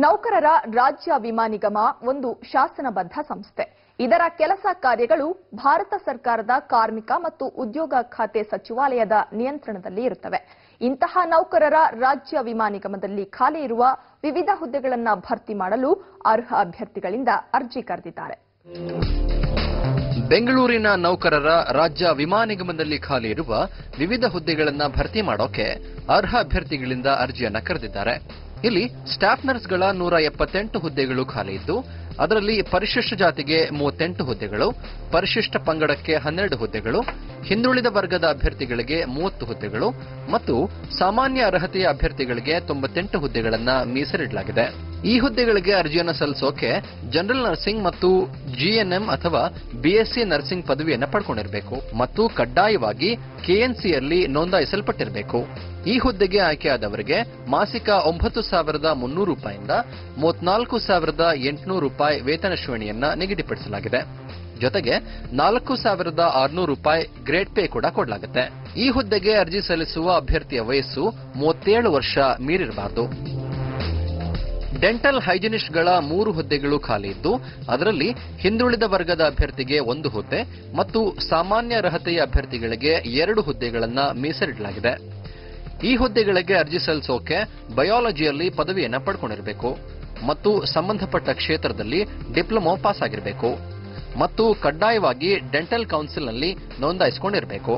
ನೌಕರರ ರಾಜ್ಯ ವಿಮಾ ನಿಗಮ ಒಂದು ಶಾಸನಬದ್ಧ ಸಂಸ್ಥೆ. ಇದರ ಕೆಲಸ ಕಾರ್ಯಗಳು ಭಾರತ ಸರ್ಕಾರದ ಕಾರ್ಮಿಕ ಮತ್ತು ಉದ್ಯೋಗ ಖಾತೆ ಸಚಿವಾಲಯದ ನಿಯಂತ್ರಣದಲ್ಲಿ ಇರುತ್ತವೆ. ಇಂತಹ ನೌಕರರ ರಾಜ್ಯ ವಿಮಾ ನಿಗಮದಲ್ಲಿ ಖಾಲಿ ಇರುವ ವಿವಿಧ ಹುದ್ದೆಗಳನ್ನು ಭರ್ತಿ ಮಾಡಲು ಅರ್ಹ ಅಭ್ಯರ್ಥಿಗಳಿಂದ ಅರ್ಜಿ ಕರೆದಿದ್ದಾರೆ. ಬೆಂಗಳೂರಿನ ನೌಕರರ ರಾಜ್ಯ ವಿಮಾ ನಿಗಮದಲ್ಲಿ ಖಾಲಿ ಇರುವ ವಿವಿಧ ಹುದ್ದೆಗಳನ್ನು ಭರ್ತಿ ಮಾಡೋಕೆ ಅರ್ಹ ಅಭ್ಯರ್ಥಿಗಳಿಂದ ಅರ್ಜಿಯನ್ನ ಕರೆದಿದ್ದಾರೆ. ಇಲ್ಲಿ ಸ್ಟಾಫ್ ನರ್ಸ್ಗಳ 178 ಹುದ್ದೆಗಳು ಖಾಲಿ ಇದ್ದು, ಅದರಲ್ಲಿ ಪರಿಶಿಷ್ಟ ಜಾತಿಗೆ 38 ಹುದ್ದೆಗಳು, ಪರಿಶಿಷ್ಟ ಪಂಗಡಕ್ಕೆ 12 ಹುದ್ದೆಗಳು, ಹಿಂದುಳಿದ ವರ್ಗದ ಅಭ್ಯರ್ಥಿಗಳಿಗೆ 30 ಹುದ್ದೆಗಳು ಮತ್ತು ಸಾಮಾನ್ಯ ಅರ್ಹತೆಯ ಅಭ್ಯರ್ಥಿಗಳಿಗೆ 98 ಹುದ್ದೆಗಳನ್ನು ಮೀಸಲಿಡಲಾಗಿದೆ. ಈ ಹುದ್ದೆಗಳಿಗೆ ಅರ್ಜಿಯನ್ನು ಸಲ್ಲಿಸೋಕೆ ಜನರಲ್ ನರ್ಸಿಂಗ್ ಮತ್ತು ಜಿಎನ್ಎಂ ಅಥವಾ ಬಿಎಸ್ಸಿ ನರ್ಸಿಂಗ್ ಪದವಿಯನ್ನು ಪಡ್ಕೊಂಡಿರಬೇಕು ಮತ್ತು ಕಡ್ಡಾಯವಾಗಿ ಕೆಎನ್ಸಿಯಲ್ಲಿ ನೋಂದಾಯಿಸಲ್ಪಟ್ಟಿರಬೇಕು. ಈ ಹುದ್ದೆಗೆ ಆಯ್ಕೆಯಾದವರಿಗೆ ಮಾಸಿಕ 9,300 ರೂಪಾಯಿಂದ 34,800 ರೂಪಾಯಿ ವೇತನ ಶ್ರೇಣಿಯನ್ನ ನಿಗದಿಪಡಿಸಲಾಗಿದೆ. ಜೊತೆಗೆ 4,600 ರೂಪಾಯಿ ಗ್ರೇಡ್ ಪೇ ಕೂಡ ಕೊಡಲಾಗುತ್ತೆ. ಈ ಹುದ್ದೆಗೆ ಅರ್ಜಿ ಸಲ್ಲಿಸುವ ಅಭ್ಯರ್ಥಿಯ ವಯಸ್ಸು 37 ವರ್ಷ ಮೀರಿರಬಾರದು. ಡೆಂಟಲ್ ಹೈಜಿನಿಸ್ಟ್ಗಳ 3 ಹುದ್ದೆಗಳು ಖಾಲಿ ಇದ್ದು, ಅದರಲ್ಲಿ ಹಿಂದುಳಿದ ವರ್ಗದ ಅಭ್ಯರ್ಥಿಗೆ 1 ಹುದ್ದೆ ಮತ್ತು ಸಾಮಾನ್ಯ ಅರ್ಹತೆಯ ಅಭ್ಯರ್ಥಿಗಳಿಗೆ 2 ಹುದ್ದೆಗಳನ್ನು ಮೀಸಲಿಡಲಾಗಿದೆ. ಈ ಹುದ್ದೆಗಳಿಗೆ ಅರ್ಜಿ ಸಲ್ಲಿಸೋಕೆ ಬಯಾಲಜಿಯಲ್ಲಿ ಪದವಿಯನ್ನ ಪಡ್ಕೊಂಡಿರಬೇಕು ಮತ್ತು ಸಂಬಂಧಪಟ್ಟ ಕ್ಷೇತ್ರದಲ್ಲಿ ಡಿಪ್ಲೊಮಾ ಪಾಸ್ ಆಗಿರಬೇಕು ಮತ್ತು ಕಡ್ಡಾಯವಾಗಿ ಡೆಂಟಲ್ ಕೌನ್ಸಿಲ್ನಲ್ಲಿ ನೋಂದಾಯಿಸಿಕೊಂಡಿರಬೇಕು.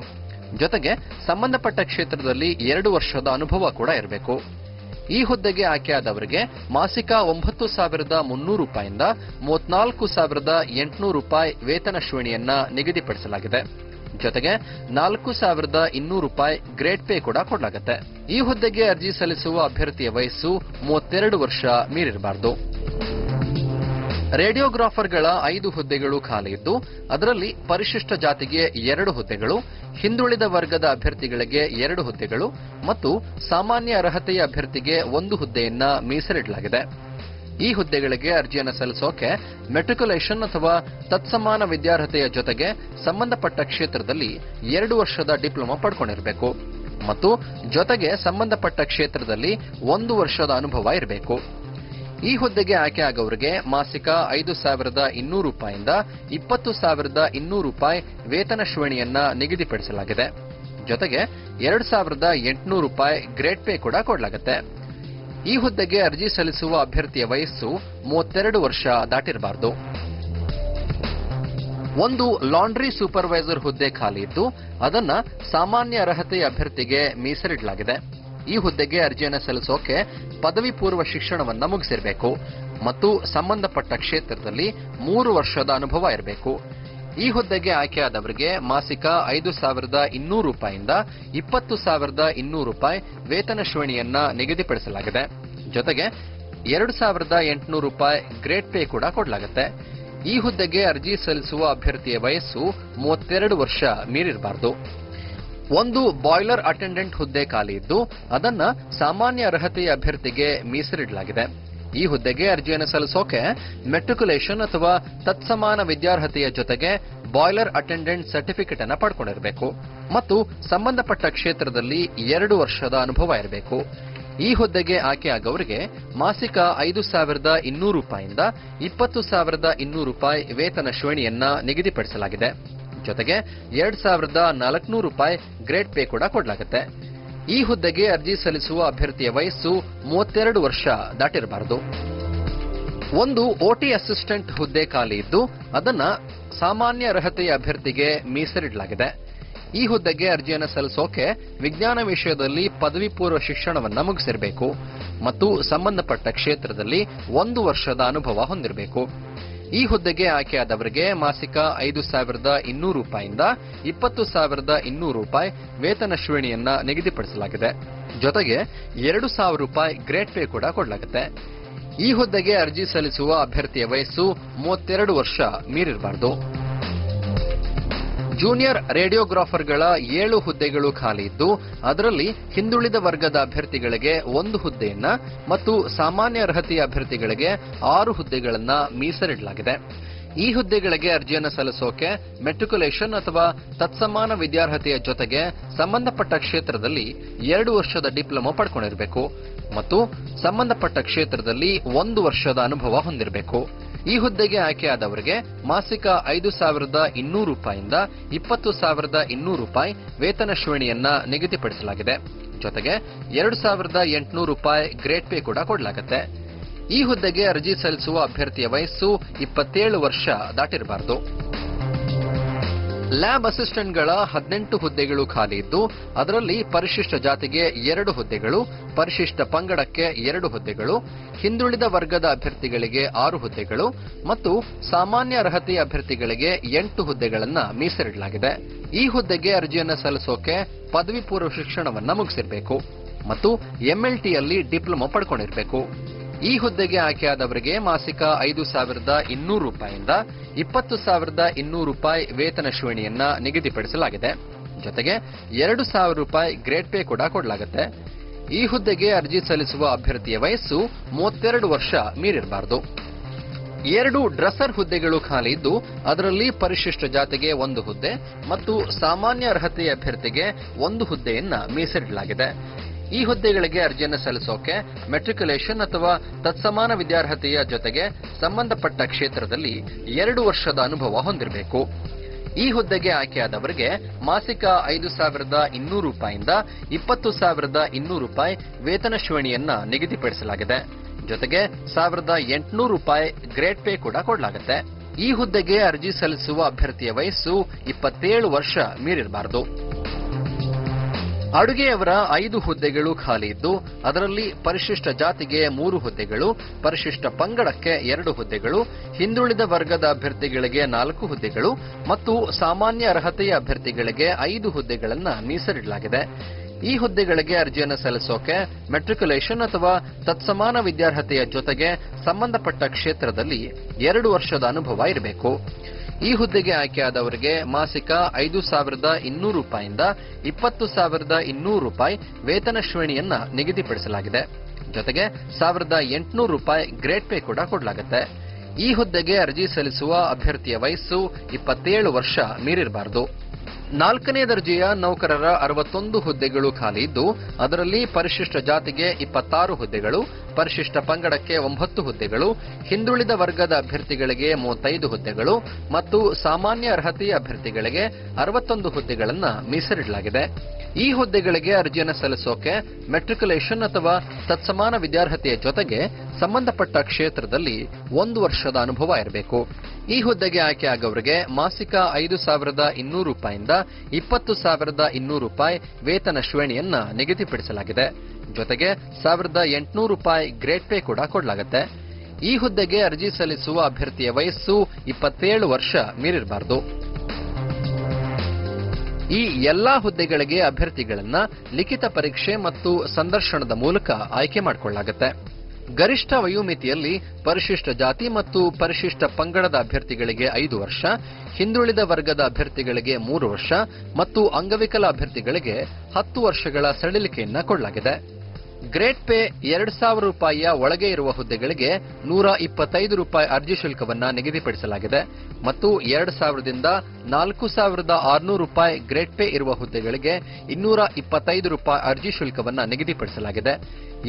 ಜೊತೆಗೆ ಸಂಬಂಧಪಟ್ಟ ಕ್ಷೇತ್ರದಲ್ಲಿ 2 ವರ್ಷದ ಅನುಭವ ಕೂಡ ಇರಬೇಕು. ಈ ಹುದ್ದೆಗೆ ಆಯ್ಕೆಯಾದವರಿಗೆ ಮಾಸಿಕ 9,300 ರೂಪಾಯಿಂದ 34,800 ರೂಪಾಯಿ ವೇತನ ಶ್ರೇಣಿಯನ್ನ ನಿಗದಿಪಡಿಸಲಾಗಿದೆ. ಜೊತೆಗೆ 4,200 ರೂಪಾಯಿ ಗ್ರೇಡ್ ಪೇ ಕೂಡ ಕೊಡಲಾಗುತ್ತೆ. ಈ ಹುದ್ದೆಗೆ ಅರ್ಜಿ ಸಲ್ಲಿಸುವ ಅಭ್ಯರ್ಥಿಯ ವಯಸ್ಸು 32 ವರ್ಷ ಮೀರಿರಬಾರದು. ರೇಡಿಯೋಗ್ರಾಫರ್ಗಳ 5 ಹುದ್ದೆಗಳು ಖಾಲಿ ಇದ್ದು, ಅದರಲ್ಲಿ ಪರಿಶಿಷ್ಟ ಜಾತಿಗೆ 2 ಹುದ್ದೆಗಳು, ಹಿಂದುಳಿದ ವರ್ಗದ ಅಭ್ಯರ್ಥಿಗಳಿಗೆ 2 ಹುದ್ದೆಗಳು ಮತ್ತು ಸಾಮಾನ್ಯ ಅರ್ಹತೆಯ ಅಭ್ಯರ್ಥಿಗೆ 1 ಹುದ್ದೆಯನ್ನ ಮೀಸಲಿಡಲಾಗಿದೆ. ಈ ಹುದ್ದೆಗಳಿಗೆ ಅರ್ಜಿಯನ್ನು ಸಲ್ಲಿಸೋಕೆ ಮೆಟ್ರಿಕ್ಯುಲೇಷನ್ ಅಥವಾ ತತ್ಸಮಾನ ವಿದ್ಯಾರ್ಹತೆಯ ಜೊತೆಗೆ ಸಂಬಂಧಪಟ್ಟ ಕ್ಷೇತ್ರದಲ್ಲಿ 2 ವರ್ಷದ ಡಿಪ್ಲೊಮಾ ಪಡ್ಕೊಂಡಿರಬೇಕು ಮತ್ತು ಜೊತೆಗೆ ಸಂಬಂಧಪಟ್ಟ ಕ್ಷೇತ್ರದಲ್ಲಿ 1 ವರ್ಷದ ಅನುಭವ ಇರಬೇಕು. ಈ ಹುದ್ದೆಗೆ ಆಯ್ಕೆಯಾಗವರಿಗೆ ಮಾಸಿಕ 5,200 ರೂಪಾಯಿಂದ 20,200 ರೂಪಾಯಿ ವೇತನ ಶ್ರೇಣಿಯನ್ನ ನಿಗದಿಪಡಿಸಲಾಗಿದೆ. ಜೊತೆಗೆ 2,800 ರೂಪಾಯಿ ಗ್ರೇಡ್ ಪೇ ಕೂಡ ಕೊಡಲಾಗುತ್ತೆ. ಈ ಹುದ್ದೆಗೆ ಅರ್ಜಿ ಸಲ್ಲಿಸುವ ಅಭ್ಯರ್ಥಿಯ ವಯಸ್ಸು 32 ವರ್ಷ ದಾಟಿರಬಾರದು. ಒಂದು ಲಾಂಡ್ರಿ ಸೂಪರ್ವೈಸರ್ ಹುದ್ದೆ ಖಾಲಿ ಇದ್ದು, ಅದನ್ನ ಸಾಮಾನ್ಯ ಅರ್ಹತೆಯ ಅಭ್ಯರ್ಥಿಗೆ ಮೀಸಲಿಡಲಾಗಿದೆ. ಈ ಹುದ್ದೆಗೆ ಅರ್ಜಿಯನ್ನು ಸಲ್ಲಿಸೋಕೆ ಪದವಿ ಪೂರ್ವ ಶಿಕ್ಷಣವನ್ನ ಮುಗಿಸಿರಬೇಕು ಮತ್ತು ಸಂಬಂಧಪಟ್ಟ ಕ್ಷೇತ್ರದಲ್ಲಿ 3 ವರ್ಷದ ಅನುಭವ ಇರಬೇಕು. ಈ ಹುದ್ದೆಗೆ ಆಯ್ಕೆಯಾದವರಿಗೆ ಮಾಸಿಕ 5,200 ರೂಪಾಯಿಂದ 20,200 ರೂಪಾಯಿ ವೇತನ ಶ್ರೇಣಿಯನ್ನ ನಿಗದಿಪಡಿಸಲಾಗಿದೆ. ಜೊತೆಗೆ 2,800 ರೂಪಾಯಿ ಗ್ರೇಡ್ ಪೇ ಕೂಡ ಕೊಡಲಾಗುತ್ತೆ. ಈ ಹುದ್ದೆಗೆ ಅರ್ಜಿ ಸಲ್ಲಿಸುವ ಅಭ್ಯರ್ಥಿಯ ವಯಸ್ಸು 32 ವರ್ಷ ಮೀರಿರಬಾರದು. ಒಂದು ಬಾಯ್ಲರ್ ಅಟೆಂಡೆಂಟ್ ಹುದ್ದೆ ಖಾಲಿ ಇದ್ದು, ಅದನ್ನ ಸಾಮಾನ್ಯ ಅರ್ಹತೆಯ ಅಭ್ಯರ್ಥಿಗೆ ಮೀಸಲಿಡಲಾಗಿದೆ. ಈ ಹುದ್ದೆಗೆ ಅರ್ಜಿಯನ್ನು ಸಲ್ಲಿಸೋಕೆ ಮೆಟ್ರಿಕ್ಯುಲೇಷನ್ ಅಥವಾ ತತ್ಸಮಾನ ವಿದ್ಯಾರ್ಹತೆಯ ಜೊತೆಗೆ ಬಾಯ್ಲರ್ ಅಟೆಂಡೆಂಟ್ ಸರ್ಟಿಫಿಕೇಟ್ ಅನ್ನ ಪಡ್ಕೊಂಡಿರಬೇಕು ಮತ್ತು ಸಂಬಂಧಪಟ್ಟ ಕ್ಷೇತ್ರದಲ್ಲಿ 2 ವರ್ಷದ ಅನುಭವ ಇರಬೇಕು. ಈ ಹುದ್ದೆಗೆ ಆಯ್ಕೆಯಾಗವರಿಗೆ ಮಾಸಿಕ 5,200 ರೂಪಾಯಿಂದ 20,200 ರೂಪಾಯಿ ವೇತನ ಶ್ರೇಣಿಯನ್ನ ನಿಗದಿಪಡಿಸಲಾಗಿದೆ. ಜೊತೆಗೆ 2,400 ರೂಪಾಯಿ ಗ್ರೇಡ್ ಪೇ ಕೂಡ ಕೊಡಲಾಗುತ್ತೆ. ಈ ಹುದ್ದೆಗೆ ಅರ್ಜಿ ಸಲ್ಲಿಸುವ ಅಭ್ಯರ್ಥಿಯ ವಯಸ್ಸು 32 ವರ್ಷ ದಾಟಿರಬಾರದು. ಒಂದು ಓಟಿ ಅಸಿಸ್ಟೆಂಟ್ ಹುದ್ದೆ ಖಾಲಿ ಇದ್ದು, ಅದನ್ನ ಸಾಮಾನ್ಯ ಅರ್ಹತೆಯ ಅಭ್ಯರ್ಥಿಗೆ ಮೀಸಲಿಡಲಾಗಿದೆ. ಈ ಹುದ್ದೆಗೆ ಅರ್ಜಿಯನ್ನು ಸಲ್ಲಿಸೋಕೆ ವಿಜ್ಞಾನ ವಿಷಯದಲ್ಲಿ ಪದವಿ ಪೂರ್ವ ಶಿಕ್ಷಣವನ್ನ ಮುಗಿಸಿರಬೇಕು ಮತ್ತು ಸಂಬಂಧಪಟ್ಟ ಕ್ಷೇತ್ರದಲ್ಲಿ 1 ವರ್ಷದ ಅನುಭವ ಹೊಂದಿರಬೇಕು. ಈ ಹುದ್ದೆಗೆ ಆಯ್ಕೆಯಾದವರಿಗೆ ಮಾಸಿಕ 5,200 ರೂಪಾಯಿಂದ 20,200 ರೂಪಾಯಿ ವೇತನ ಶ್ರೇಣಿಯನ್ನ ನಿಗದಿಪಡಿಸಲಾಗಿದೆ. ಜೊತೆಗೆ 2,000 ರೂಪಾಯಿ ಗ್ರೇಡ್ ಪೇ ಕೂಡ ಕೊಡಲಾಗುತ್ತೆ. ಈ ಹುದ್ದೆಗೆ ಅರ್ಜಿ ಸಲ್ಲಿಸುವ ಅಭ್ಯರ್ಥಿಯ ವಯಸ್ಸು 32 ವರ್ಷ ಮೀರಿರಬಾರದು. ಜೂನಿಯರ್ ರೇಡಿಯೋಗ್ರಾಫರ್ಗಳ 7 ಹುದ್ದೆಗಳು ಖಾಲಿ ಇದ್ದು, ಅದರಲ್ಲಿ ಹಿಂದುಳಿದ ವರ್ಗದ ಅಭ್ಯರ್ಥಿಗಳಿಗೆ 1 ಹುದ್ದೆಯನ್ನ ಮತ್ತು ಸಾಮಾನ್ಯ ಅರ್ಹತೆಯ ಅಭ್ಯರ್ಥಿಗಳಿಗೆ 6 ಹುದ್ದೆಗಳನ್ನ ಮೀಸಲಿಡಲಾಗಿದೆ. ಈ ಹುದ್ದೆಗಳಿಗೆ ಅರ್ಜಿಯನ್ನು ಸಲ್ಲಿಸೋಕೆ ಮೆಟ್ರಿಕ್ಯುಲೇಷನ್ ಅಥವಾ ತತ್ಸಮಾನ ವಿದ್ಯಾರ್ಹತೆಯ ಜೊತೆಗೆ ಸಂಬಂಧಪಟ್ಟ ಕ್ಷೇತ್ರದಲ್ಲಿ 2 ವರ್ಷದ ಡಿಪ್ಲೊಮಾ ಪಡ್ಕೊಂಡಿರಬೇಕು ಮತ್ತು ಸಂಬಂಧಪಟ್ಟ ಕ್ಷೇತ್ರದಲ್ಲಿ 1 ವರ್ಷದ ಅನುಭವ ಹೊಂದಿರಬೇಕು. ಈ ಹುದ್ದೆಗೆ ಆಯ್ಕೆಯಾದವರಿಗೆ ಮಾಸಿಕ 5,200 ರೂಪಾಯಿಯಿಂದ 20,200 ರೂಪಾಯಿ ವೇತನ ಶ್ರೇಣಿಯನ್ನ ನಿಗದಿಪಡಿಸಲಾಗಿದೆ. ಜೊತೆಗೆ 2,800 ರೂಪಾಯಿ ಗ್ರೇಡ್ ಪೇ ಕೂಡ ಕೊಡಲಾಗುತ್ತೆ. ಈ ಹುದ್ದೆಗೆ ಅರ್ಜಿ ಸಲ್ಲಿಸುವ ಅಭ್ಯರ್ಥಿಯ ವಯಸ್ಸು 27 ವರ್ಷ ದಾಟಿರಬಾರದು. ಲ್ಯಾಬ್ ಅಸಿಸ್ಟೆಂಟ್ಗಳ 18 ಹುದ್ದೆಗಳು ಖಾಲಿ ಇದ್ದು, ಅದರಲ್ಲಿ ಪರಿಶಿಷ್ಟ ಜಾತಿಗೆ 2 ಹುದ್ದೆಗಳು, ಪರಿಶಿಷ್ಟ ಪಂಗಡಕ್ಕೆ 2 ಹುದ್ದೆಗಳು, ಹಿಂದುಳಿದ ವರ್ಗದ ಅಭ್ಯರ್ಥಿಗಳಿಗೆ 6 ಹುದ್ದೆಗಳು ಮತ್ತು ಸಾಮಾನ್ಯ ಅರ್ಹತೆಯ ಅಭ್ಯರ್ಥಿಗಳಿಗೆ 8 ಹುದ್ದೆಗಳನ್ನು ಮೀಸಲಿಡಲಾಗಿದೆ. ಈ ಹುದ್ದೆಗೆ ಅರ್ಜಿಯನ್ನು ಸಲ್ಲಿಸೋಕೆ ಪದವಿ ಪೂರ್ವ ಶಿಕ್ಷಣವನ್ನ ಮುಗಿಸಿರಬೇಕು ಮತ್ತು ಎಂಎಲ್ಟಿಯಲ್ಲಿ ಡಿಪ್ಲೊಮಾ ಪಡ್ಕೊಂಡಿರಬೇಕು. ಈ ಹುದ್ದೆಗೆ ಆಯ್ಕೆಯಾದವರಿಗೆ ಮಾಸಿಕ 5,200 ರೂಪಾಯಿಯಿಂದ 20,200 ರೂಪಾಯಿ ವೇತನ ಶ್ರೇಣಿಯನ್ನ ನಿಗದಿಪಡಿಸಲಾಗಿದೆ. ಜೊತೆಗೆ 2,000 ರೂಪಾಯಿ ಗ್ರೇಡ್ ಪೇ ಕೂಡ ಕೊಡಲಾಗುತ್ತೆ. ಈ ಹುದ್ದೆಗೆ ಅರ್ಜಿ ಸಲ್ಲಿಸುವ ಅಭ್ಯರ್ಥಿಯ ವಯಸ್ಸು 32 ವರ್ಷ ಮೀರಿರಬಾರದು. 2 ಡ್ರೆಸ್ಸರ್ ಹುದ್ದೆಗಳು ಖಾಲಿ ಇದ್ದು, ಅದರಲ್ಲಿ ಪರಿಶಿಷ್ಟ ಜಾತಿಗೆ 1 ಹುದ್ದೆ ಮತ್ತು ಸಾಮಾನ್ಯ ಅರ್ಹತೆಯ ಅಭ್ಯರ್ಥಿಗೆ 1 ಹುದ್ದೆಯನ್ನ ಮೀಸಲಿಡಲಾಗಿದೆ. ಈ ಹುದ್ದೆಗಳಿಗೆ ಅರ್ಜಿಯನ್ನು ಸಲ್ಲಿಸೋಕೆ ಮೆಟ್ರಿಕ್ಯುಲೇಷನ್ ಅಥವಾ ತತ್ಸಮಾನ ವಿದ್ಯಾರ್ಹತೆಯ ಜೊತೆಗೆ ಸಂಬಂಧಪಟ್ಟ ಕ್ಷೇತ್ರದಲ್ಲಿ 2 ವರ್ಷದ ಅನುಭವ ಹೊಂದಿರಬೇಕು. ಈ ಹುದ್ದೆಗೆ ಆಯ್ಕೆಯಾದವರಿಗೆ ಮಾಸಿಕ 5,200 ರೂಪಾಯಿಯಿಂದ 20,200 ರೂಪಾಯಿ ವೇತನ ಶ್ರೇಣಿಯನ್ನ ನಿಗದಿಪಡಿಸಲಾಗಿದೆ. ಜೊತೆಗೆ 1,800 ರೂಪಾಯಿ ಗ್ರೇಡ್ ಪೇ ಕೂಡ ಕೊಡಲಾಗುತ್ತೆ. ಈ ಹುದ್ದೆಗೆ ಅರ್ಜಿ ಸಲ್ಲಿಸುವ ಅಭ್ಯರ್ಥಿಯ ವಯಸ್ಸು 27 ವರ್ಷ ಮೀರಿರಬಾರದು. ಅಡುಗೆಯವರ 5 ಹುದ್ದೆಗಳು ಖಾಲಿ ಇದ್ದು, ಅದರಲ್ಲಿ ಪರಿಶಿಷ್ಟ ಜಾತಿಗೆ 3 ಹುದ್ದೆಗಳು, ಪರಿಶಿಷ್ಟ ಪಂಗಡಕ್ಕೆ 2 ಹುದ್ದೆಗಳು, ಹಿಂದುಳಿದ ವರ್ಗದ ಅಭ್ಯರ್ಥಿಗಳಿಗೆ 4 ಹುದ್ದೆಗಳು ಮತ್ತು ಸಾಮಾನ್ಯ ಅರ್ಹತೆಯ ಅಭ್ಯರ್ಥಿಗಳಿಗೆ 5 ಹುದ್ದೆಗಳನ್ನು ಮೀಸಲಿಡಲಾಗಿದೆ. ಈ ಹುದ್ದೆಗಳಿಗೆ ಅರ್ಜಿಯನ್ನು ಸಲ್ಲಿಸೋಕೆ ಮೆಟ್ರಿಕ್ಯುಲೇಷನ್ ಅಥವಾ ತತ್ಸಮಾನ ವಿದ್ಯಾರ್ಹತೆಯ ಜೊತೆಗೆ ಸಂಬಂಧಪಟ್ಟ ಕ್ಷೇತ್ರದಲ್ಲಿ 2 ವರ್ಷದ ಅನುಭವ ಇರಬೇಕು. ಈ ಹುದ್ದೆಗೆ ಆಯ್ಕೆಯಾದವರಿಗೆ ಮಾಸಿಕ 5,200 ರೂಪಾಯಿಯಿಂದ 20,200 ರೂಪಾಯಿ ವೇತನ ಶ್ರೇಣಿಯನ್ನ ನಿಗದಿಪಡಿಸಲಾಗಿದೆ. ಜೊತೆಗೆ 1,800 ರೂಪಾಯಿ ಗ್ರೇಡ್ ಪೇ ಕೂಡ ಕೊಡಲಾಗುತ್ತೆ. ಈ ಹುದ್ದೆಗೆ ಅರ್ಜಿ ಸಲ್ಲಿಸುವ ಅಭ್ಯರ್ಥಿಯ ವಯಸ್ಸು 27 ವರ್ಷ ಮೀರಿರಬಾರದು. 4ನೇ ದರ್ಜೆಯ ನೌಕರರ 61 ಹುದ್ದೆಗಳು ಖಾಲಿ ಇದ್ದು, ಅದರಲ್ಲಿ ಪರಿಶಿಷ್ಟ ಜಾತಿಗೆ 26 ಹುದ್ದೆಗಳು, ಪರಿಶಿಷ್ಟ ಪಂಗಡಕ್ಕೆ 9 ಹುದ್ದೆಗಳು, ಹಿಂದುಳಿದ ವರ್ಗದ ಅಭ್ಯರ್ಥಿಗಳಿಗೆ 35 ಹುದ್ದೆಗಳು ಮತ್ತು ಸಾಮಾನ್ಯ ಅರ್ಹತೆಯ ಅಭ್ಯರ್ಥಿಗಳಿಗೆ 61 ಹುದ್ದೆಗಳನ್ನು ಮೀಸಲಿಡಲಾಗಿದೆ. ಈ ಹುದ್ದೆಗಳಿಗೆ ಅರ್ಜಿಯನ್ನು ಸಲ್ಲಿಸೋಕೆ ಮೆಟ್ರಿಕ್ಯುಲೇಷನ್ ಅಥವಾ ತತ್ಸಮಾನ ವಿದ್ಯಾರ್ಹತೆಯ ಜೊತೆಗೆ ಸಂಬಂಧಪಟ್ಟ ಕ್ಷೇತ್ರದಲ್ಲಿ 1 ವರ್ಷದ ಅನುಭವ ಇರಬೇಕು. ಈ ಹುದ್ದೆಗೆ ಆಯ್ಕೆಯಾಗವರಿಗೆ ಮಾಸಿಕ 5,200 ರೂಪಾಯಿಯಿಂದ 20,200 ರೂಪಾಯಿ ವೇತನ ಶ್ರೇಣಿಯನ್ನ ನಿಗದಿಪಡಿಸಲಾಗಿದೆ. ಜೊತೆಗೆ 1,800 ರೂಪಾಯಿ ಗ್ರೇಡ್ ಪೇ ಕೂಡ ಕೊಡಲಾಗುತ್ತೆ. ಈ ಹುದ್ದೆಗೆ ಅರ್ಜಿ ಸಲ್ಲಿಸುವ ಅಭ್ಯರ್ಥಿಯ ವಯಸ್ಸು 27 ವರ್ಷ ಮೀರಿರಬಾರದು. ಈ ಎಲ್ಲಾ ಹುದ್ದೆಗಳಿಗೆ ಅಭ್ಯರ್ಥಿಗಳನ್ನ ಲಿಖಿತ ಪರೀಕ್ಷೆ ಮತ್ತು ಸಂದರ್ಶನದ ಮೂಲಕ ಆಯ್ಕೆ ಮಾಡಿಕೊಳ್ಳಲಾಗುತ್ತೆ. ಗರಿಷ್ಠ ವಯೋಮಿತಿಯಲ್ಲಿ ಪರಿಶಿಷ್ಟ ಜಾತಿ ಮತ್ತು ಪರಿಶಿಷ್ಟ ಪಂಗಡದ ಅಭ್ಯರ್ಥಿಗಳಿಗೆ 5 ವರ್ಷ, ಹಿಂದುಳಿದ ವರ್ಗದ ಅಭ್ಯರ್ಥಿಗಳಿಗೆ 3 ವರ್ಷ ಮತ್ತು ಅಂಗವಿಕಲ ಅಭ್ಯರ್ಥಿಗಳಿಗೆ 10 ವರ್ಷಗಳ ಸಡಿಲಿಕೆಯನ್ನ ಕೊಡಲಾಗಿದೆ. ಗ್ರೇಡ್ ಪೇ 2,000 ರೂಪಾಯಿಯ ಒಳಗೆ ಇರುವ ಹುದ್ದೆಗಳಿಗೆ 125 ರೂಪಾಯಿ ಅರ್ಜಿ ಶುಲ್ಕವನ್ನ ನಿಗದಿಪಡಿಸಲಾಗಿದೆ ಮತ್ತು 2,000ದಿಂದ 4,600 ರೂಪಾಯಿ ಗ್ರೇಡ್ ಪೇ ಇರುವ ಹುದ್ದೆಗಳಿಗೆ 225 ರೂಪಾಯಿ ಅರ್ಜಿ ಶುಲ್ಕವನ್ನ ನಿಗದಿಪಡಿಸಲಾಗಿದೆ.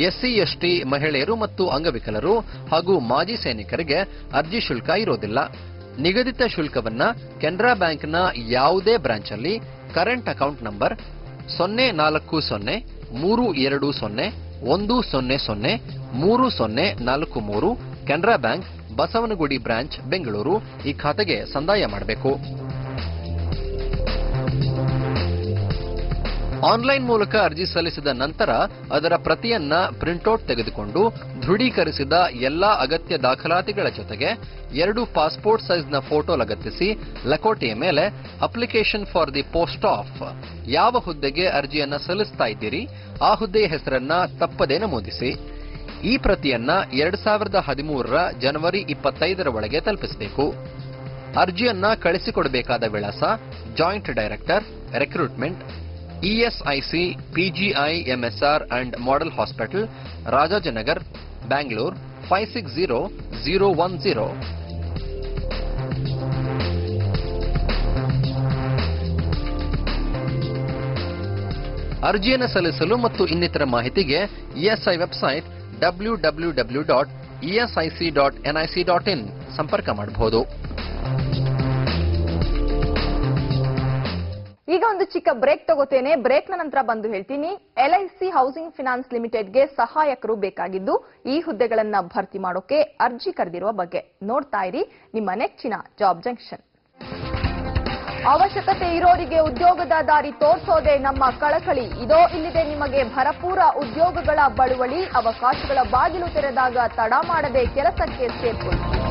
ಎಸ್ಸಿ, ಎಸ್ಟಿ, ಮಹಿಳೆಯರು ಮತ್ತು ಅಂಗವಿಕಲರು ಹಾಗೂ ಮಾಜಿ ಸೈನಿಕರಿಗೆ ಅರ್ಜಿ ಶುಲ್ಕ ಇರೋದಿಲ್ಲ. ನಿಗದಿತ ಶುಲ್ಕವನ್ನ ಕೆನರಾ ಬ್ಯಾಂಕ್ನ ಯಾವುದೇ ಬ್ರಾಂಚ್ ಅಲ್ಲಿ current account number 040302001003043 Canara bank Basavanagudi branch Bengaluru ಈ ಖಾತೆಗೆ ಸಂದಾಯ ಮಾಡಬೇಕು. ಆನ್ಲೈನ್ ಮೂಲಕ ಅರ್ಜಿ ಸಲ್ಲಿಸಿದ ನಂತರ ಅದರ ಪ್ರತಿಯನ್ನ ಪ್ರಿಂಟ್ಔಟ್ ತೆಗೆದುಕೊಂಡು ದೃಢೀಕರಿಸಿದ ಎಲ್ಲಾ ಅಗತ್ಯ ದಾಖಲಾತಿಗಳ ಜೊತೆಗೆ 2 ಪಾಸ್ಪೋರ್ಟ್ ಸೈಜ್ನ ಫೋಟೋ ಲಗತ್ತಿಸಿ ಲಕೋಟೆಯ ಮೇಲೆ application for the post of ಯಾವ ಹುದ್ದೆಗೆ ಅರ್ಜಿಯನ್ನ ಸಲ್ಲಿಸ್ತಾ ಇದ್ದೀರಿ ಆ ಹುದ್ದೆಯ ಹೆಸರನ್ನ ತಪ್ಪದೇ ನಮೂದಿಸಿ. ಈ ಪ್ರತಿಯನ್ನ 2013ರ ಜನವರಿ 25ರ ಒಳಗೆ ತಲುಪಿಸಬೇಕು. ಅರ್ಜಿಯನ್ನ ಕಳಿಸಿಕೊಡಬೇಕಾದ ವಿಳಾಸ joint director recruitment ESIC PGI MSR and Model Hospital, Rajajinagar, Bangalore 560010. ಅರ್ಜಿಯನ್ನು ಸಲ್ಲಿಸಲು ಮತ್ತು ಇನ್ನಿತರ ಮಾಹಿತಿಗೆ ಇಎಸ್ಐ ವೆಬ್ಸೈಟ್ www.esic.nic.in ಸಂಪರ್ಕ ಮಾಡಬಹುದು. ಈಗ ಒಂದು ಚಿಕ್ಕ ಬ್ರೇಕ್ ತಗೋತೇನೆ. ಬ್ರೇಕ್ನ ನಂತರ ಬಂದು ಹೇಳ್ತೀನಿ. ಎಲ್ಐಸಿ ಹೌಸಿಂಗ್ ಫಿನಾನ್ಸ್ ಲಿಮಿಟೆಡ್ಗೆ ಸಹಾಯಕರು ಬೇಕಾಗಿದ್ದು ಈ ಹುದ್ದೆಗಳನ್ನ ಭರ್ತಿ ಮಾಡೋಕೆ ಅರ್ಜಿ ಕರೆದಿರುವ ಬಗ್ಗೆ ನೋಡ್ತಾ ಇರಿ ನಿಮ್ಮ ನೆಚ್ಚಿನ ಜಾಬ್ ಜಂಕ್ಷನ್. ಅವಶ್ಯಕತೆ ಇರೋರಿಗೆ ಉದ್ಯೋಗದ ದಾರಿ ತೋರಿಸೋದೇ ನಮ್ಮ ಕಳಕಳಿ. ಇದೋ ಇಲ್ಲಿದೆ ನಿಮಗೆ ಭರಪೂರ ಉದ್ಯೋಗಗಳ ಬಳುವಳಿ. ಅವಕಾಶಗಳ ಬಾಗಿಲು ತೆರೆದಾಗ ತಡ ಮಾಡದೆ ಕೆಲಸಕ್ಕೆ ಸೇರ್ಕೊಳ್ಳಿ.